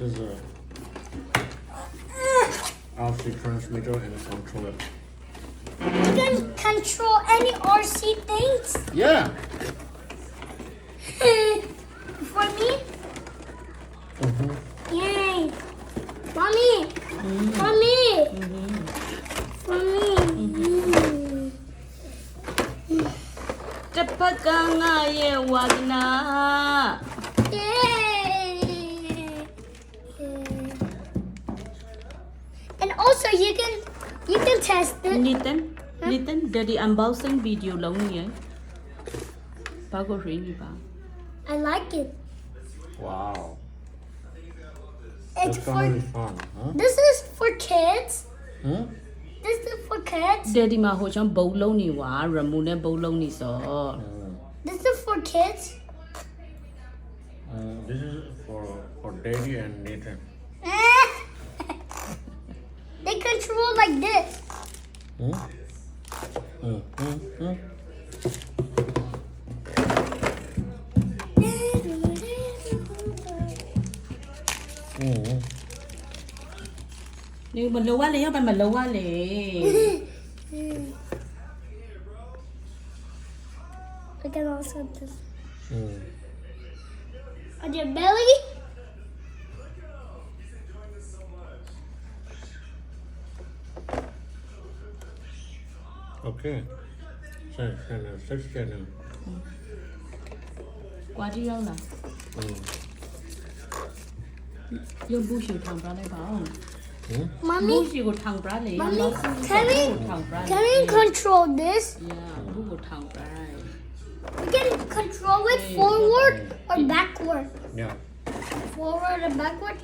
is a RC transmitter and a controller. You can control any RC things. Yeah. For me? Mm-hmm. Yay. Mommy. Mommy. For me. Tapakanga ye wagna. Yay. And also you can test it. Nathan, daddy unboxing video long ni. Bago rin ba? I like it. Wow. It's That's for gonna be fun, huh? this is for kids. Hmm? This is for kids. Daddy မှာဟိုချောင်းဘုံလုံးနေွာ remote နဲ့ဘုံလုံးနေစော This is for kids. This is for Daddy and Nathan. They control like this. Hmm? Mm-hmm. 你咪老啊你，咪老啊你。 I can also do this. Mm. On your belly. Okay. Send a 6 channel. 挂住腰啦， Mm. 用布鞋烫不来吧？ Hmm? 布 Mommy, 鞋個燙不嚟， Mommy, 燙 can we control this? Yeah，布個燙不嚟。 We can control it forward or backward. Yeah. Forward or backward.